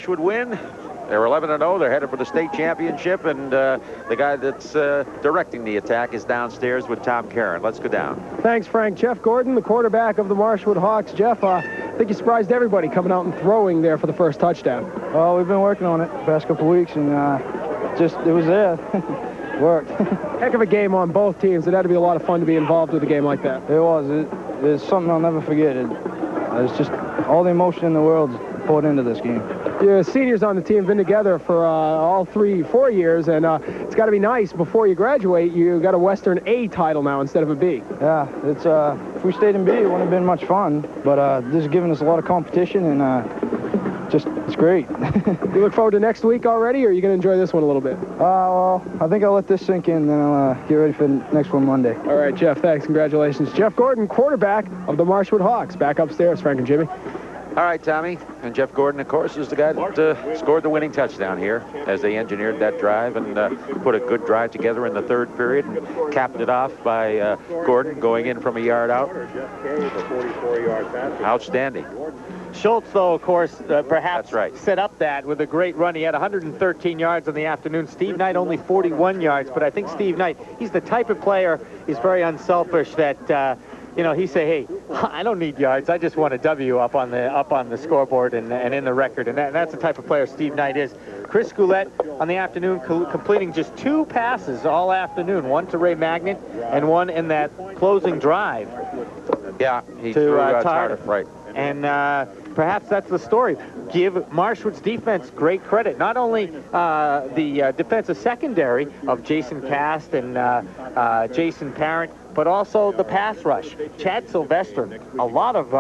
Would win. They're 11-0. They're headed for the state championship, and the guy that's directing the attack is downstairs with Tom Karen. Let's go down. Thanks, Frank. Jeff Gordon, the quarterback of the Marshwood Hawks. Jeff, I think you surprised everybody coming out and throwing there for the first touchdown. Well, we've been working on it the past couple of weeks, and it was there. Worked. Heck of a game on both teams. It had to be a lot of fun to be involved with a game like that. It was. It's something I'll never forget. It's just all the emotion in the world poured into this game. Your seniors on the team have been together for all 4 years, and it's got to be nice before you graduate. You got a Western A title now instead of a B. Yeah, it's if we stayed in B, it wouldn't have been much fun, but this has given us a lot of competition, and it's great. You look forward to next week already, or are you going to enjoy this one a little bit? Well, I think I'll let this sink in, then I'll get ready for the next one Monday. All right, Jeff, thanks. Congratulations. Jeff Gordon, quarterback of the Marshwood Hawks. Back upstairs, Frank and Jimmy. All right, Tommy. And Jeff Gordon, of course, is the guy that scored the winning touchdown here as they engineered that drive and put a good drive together in the third period and capped it off by Gordon going in from a yard out. Outstanding. Schultz, though, of course, perhaps right, set up that with a great run. He had 113 yards in the afternoon. Steve Knight only 41 yards, but I think Steve Knight, he's the type of player, he's very unselfish that, you know, he say, hey, I don't need yards. I just want a W up on the scoreboard and in the record. And that's the type of player Steve Knight is. Chris Goulette on the afternoon completing just 2 passes all afternoon, one to Ray Magnet and one in that closing drive. Yeah, he to threw Tardif. Right. And perhaps that's the story. Give Marshwood's defense great credit. Not only the defensive secondary of Jason Cast and Jason Parent, but also the pass rush. Chad Sylvester, a lot of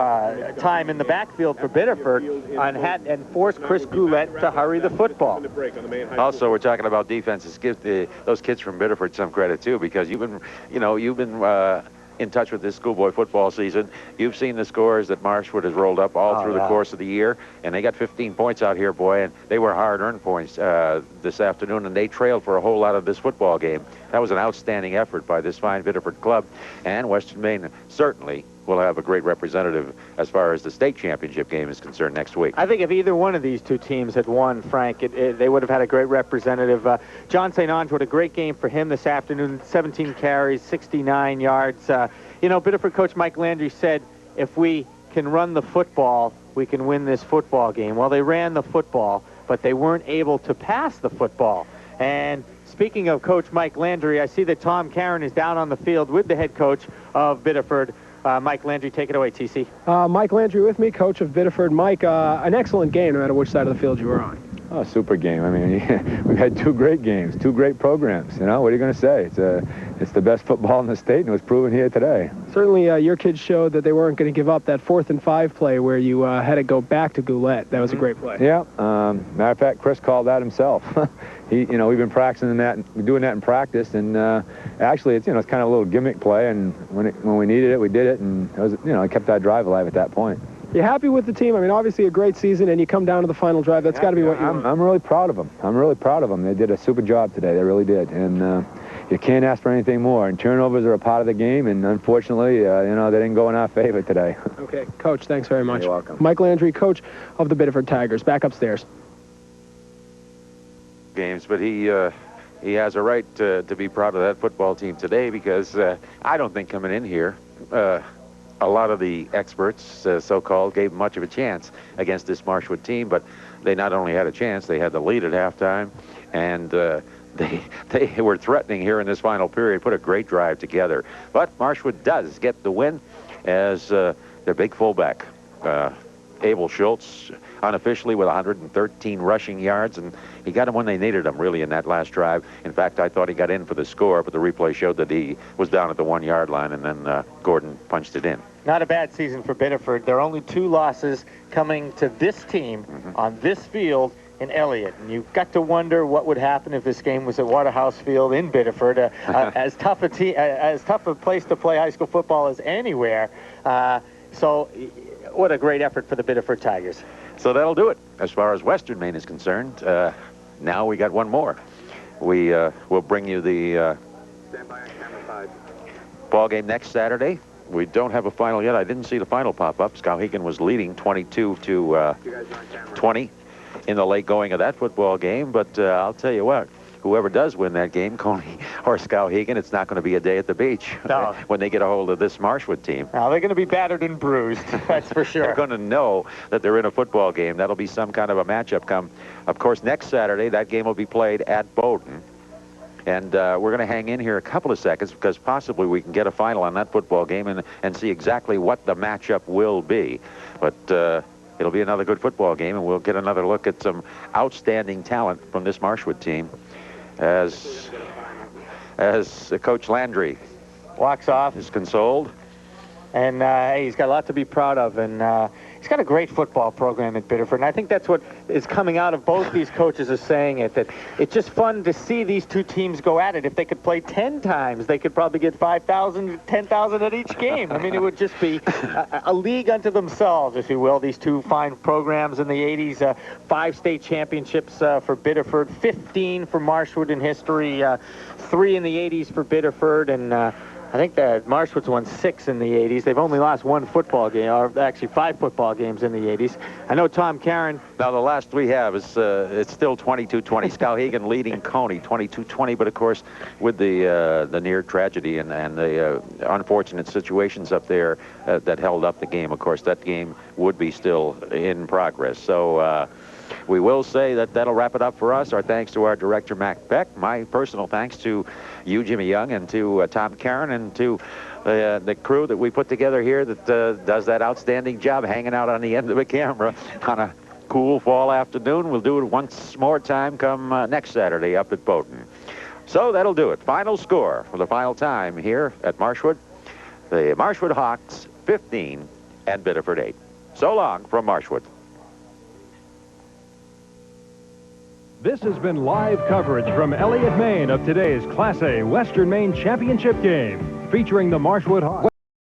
time in the backfield for Biddeford and forced Chris Goulette to hurry the football. Also, we're talking about defenses. Give those kids from Biddeford some credit too, because you've been in touch with this schoolboy football season. You've seen the scores that Marshwood has rolled up all through the course of the year, and they got 15 points out here, boy, and they were hard-earned points this afternoon, and they trailed for a whole lot of this football game. That was an outstanding effort by this fine Biddeford club, and Western Maine certainly will have a great representative as far as the state championship game is concerned next week. I think if either one of these two teams had won, Frank, they would have had a great representative. John St. Ange, what a great game for him this afternoon. 17 carries, 69 yards. You know, Biddeford coach Mike Landry said, if we can run the football, we can win this football game. Well, they ran the football, but they weren't able to pass the football. And speaking of Coach Mike Landry, I see that Tom Karen is down on the field with the head coach of Biddeford. Mike Landry, take it away, TC. Mike Landry with me, coach of Biddeford. Mike, an excellent game, no matter which side of the field you were on. Oh, super game. I mean, we've had 2 great games, 2 great programs. You know, what are you going to say? It's the best football in the state, and it was proven here today. Certainly, your kids showed that they weren't going to give up that 4th and 5 play where you had to go back to Goulette. That was a great play. Yeah. Matter of fact, Chris called that himself. We've been practicing that, doing that in practice, and actually, it's kind of a little gimmick play, and when we needed it, we did it, and it was, it kept that drive alive at that point. You happy with the team? I mean, obviously a great season, and you come down to the final drive. That's got to be what you want. I'm really proud of them. I'm really proud of them. They did a super job today. They really did, and you can't ask for anything more. And turnovers are a part of the game, and unfortunately, they didn't go in our favor today. Okay, Coach, thanks very much. You're welcome. Mike Landry, coach of the Biddeford Tigers, back upstairs. Games, but he has a right to be proud of that football team today, because I don't think coming in here, a lot of the experts, so-called, gave much of a chance against this Marshwood team, but they not only had a chance, they had the lead at halftime, and they were threatening here in this final period, put a great drive together. But Marshwood does get the win as their big fullback, Abel Schultz, unofficially with 113 rushing yards, and he got them when they needed them, really, in that last drive. In fact, I thought he got in for the score, but the replay showed that he was down at the 1-yard line, and then Gordon punched it in. Not a bad season for Biddeford. There are only 2 losses coming to this team on this field in Elliott, and you've got to wonder what would happen if this game was at Waterhouse Field in Biddeford, as tough a place to play high school football as anywhere. So what a great effort for the Biddeford Tigers. So that'll do it as far as Western Maine is concerned. Now we got one more. We will bring you the ball game next Saturday. We don't have a final yet. I didn't see the final pop up. Skowhegan was leading 22 to 20. in the late going of that football game. But I'll tell you what, whoever does win that game, Coney or Skowhegan, it's not going to be a day at the beach when they get a hold of this Marshwood team. Now, they're going to be battered and bruised, that's for sure. They're going to know that they're in a football game. That'll be some kind of a matchup come. Of course, next Saturday, that game will be played at Bowdoin. And we're going to hang in here a couple of seconds because possibly we can get a final on that football game and see exactly what the matchup will be. But it'll be another good football game, and we'll get another look at some outstanding talent from this Marshwood team as Coach Landry walks off, is consoled. And hey, he's got a lot to be proud of, and he's got a great football program at Biddeford, and I think that's what is coming out of both these coaches is saying it, that it's just fun to see these two teams go at it. If they could play 10 times, they could probably get 5,000, 10,000 at each game. I mean, it would just be a league unto themselves, if you will, these two fine programs in the 80s. 5 state championships for Biddeford, 15 for Marshwood in history, 3 in the 80s for Biddeford, and I think that Marshwood's won 6 in the 80s. They've only lost 1 football game, or actually 5 football games in the 80s. I know Tom Caron. Now, the last we have is it's still 22-20. Skowhegan leading Coney 22-20, but of course, with the near tragedy and the unfortunate situations up there that held up the game, of course, that game would be still in progress. So we will say that that'll wrap it up for us. Our thanks to our director, Mac Beck. My personal thanks to you, Jimmy Young, and to Tom Caron, and to the crew that we put together here that does that outstanding job hanging out on the end of a camera on a cool fall afternoon. We'll do it once more time come next Saturday up at Bowdoin. So that'll do it. Final score for the final time here at Marshwood. The Marshwood Hawks 15 and Biddeford 8. So long from Marshwood. This has been live coverage from Elliott, Maine of today's Class A Western Maine Championship game, featuring the Marshwood Hawks.